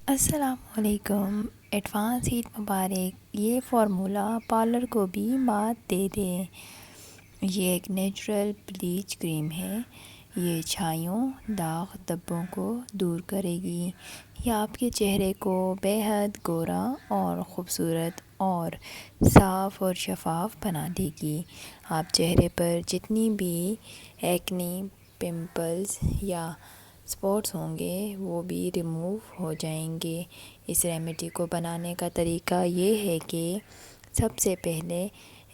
السلام علیکم۔ ایڈوانس عید مبارک۔ یہ فارمولا پارلر کو بھی مات دے دے۔ یہ ایک نیچرل بلیچ کریم ہے۔ یہ چھائیوں، داغ دھبوں کو دور کرے گی۔ یہ آپ کے چہرے کو بے حد گورا اور خوبصورت اور صاف اور شفاف بنا دے گی۔ آپ چہرے پر جتنی بھی ایکنی، پمپلز یا اسپاٹس ہوں گے وہ بھی ریموو ہو جائیں گے۔ اس ریمیڈی کو بنانے کا طریقہ یہ ہے کہ سب سے پہلے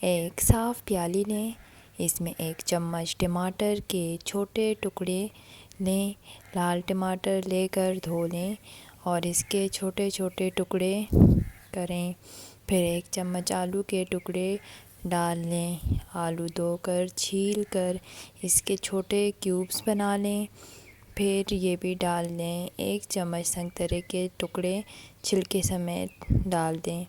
ایک صاف پیالی لیں، اس میں 1 چمچ ٹماٹر کے چھوٹے ٹکڑے لیں۔ لال ٹماٹر لے کر دھو لیں اور اس کے چھوٹے چھوٹے ٹکڑے کریں۔ پھر 1 چمچ آلو کے ٹکڑے ڈال لیں۔ آلو دھو کر چھیل کر اس کے چھوٹے کیوبس بنا لیں۔ پھر یہ بھی ڈال دیں۔ 1 چمچ سنگترے کے ٹکڑے چھلکے سمیت ڈال دیں۔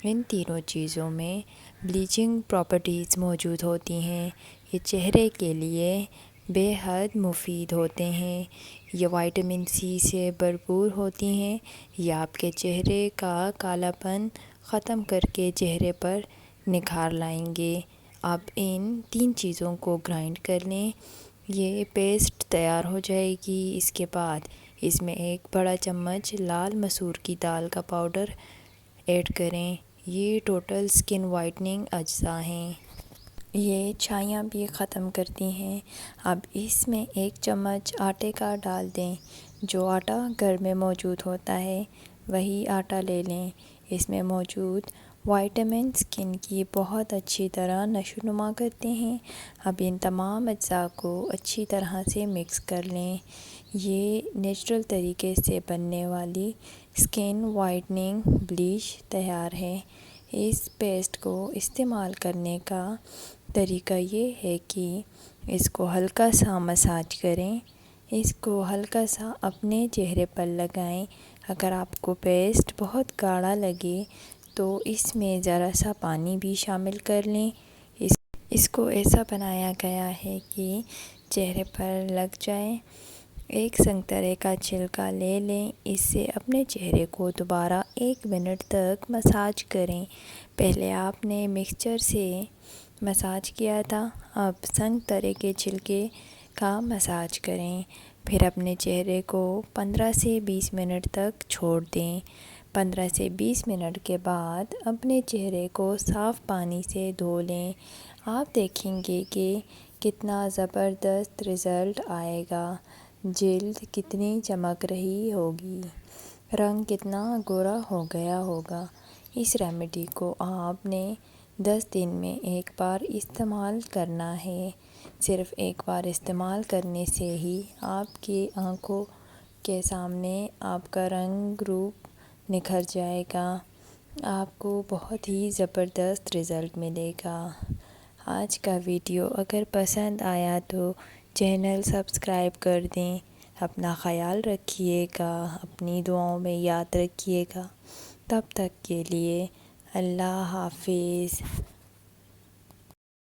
ان تینوں چیزوں میں بلیچنگ پراپرٹیز موجود ہوتی ہیں۔ یہ چہرے کے لیے بے حد مفید ہوتے ہیں۔ یہ وٹامن سی سے بھرپور ہوتی ہیں۔ یہ آپ کے چہرے کا کالا پن ختم کر کے چہرے پر نکھار لائیں گے۔ اب ان 3 چیزوں کو گرائنڈ کر لیں۔ یہ پیسٹ تیار ہو جائے گی۔ اس کے بعد اس میں 1 بڑا چمچ لال مسور کی دال کا پاؤڈر ایڈ کریں۔ یہ ٹوٹل اسکن وائٹننگ اجزاء ہیں۔ یہ چھائیاں بھی ختم کرتی ہیں۔ اب اس میں 1 چمچ آٹے کا ڈال دیں۔ جو آٹا گھر میں موجود ہوتا ہے وہی آٹا لے لیں۔ اس میں موجود وٹامن اسکن کی بہت اچھی طرح نشو و نما کرتے ہیں۔ اب ان تمام اجزاء کو اچھی طرح سے مکس کر لیں۔ یہ نیچرل طریقے سے بننے والی اسکن وائٹننگ بلیچ تیار ہے۔ اس پیسٹ کو استعمال کرنے کا طریقہ یہ ہے کہ اس کو ہلکا سا مساج کریں۔ اس کو ہلکا سا اپنے چہرے پر لگائیں۔ اگر آپ کو پیسٹ بہت گاڑھا لگے تو اس میں ذرا سا پانی بھی شامل کر لیں۔ اس کو ایسا بنایا گیا ہے کہ چہرے پر لگ جائے۔ 1 سنگترے کا چھلکا لے لیں۔ اس سے اپنے چہرے کو دوبارہ 1 منٹ تک مساج کریں۔ پہلے آپ نے مکسچر سے مساج کیا تھا، اب سنگترے کے چھلکے کا مساج کریں۔ پھر اپنے چہرے کو 15 سے 20 منٹ تک چھوڑ دیں۔ 15 سے 20 منٹ کے بعد اپنے چہرے کو صاف پانی سے دھو لیں۔ آپ دیکھیں گے کہ کتنا زبردست رزلٹ آئے گا۔ جلد کتنی چمک رہی ہوگی، رنگ کتنا گورا ہو گیا ہوگا۔ اس ریمیڈی کو آپ نے 10 دن میں 1 بار استعمال کرنا ہے۔ صرف 1 بار استعمال کرنے سے ہی آپ کی آنکھوں کے سامنے آپ کا رنگ روپ نکھر جائے گا۔ آپ کو بہت ہی زبردست رزلٹ ملے گا۔ آج کا ویڈیو اگر پسند آیا تو چینل سبسکرائب کر دیں۔ اپنا خیال رکھیے گا، اپنی دعاؤں میں یاد رکھیے گا۔ تب تک کے لیے اللہ حافظ۔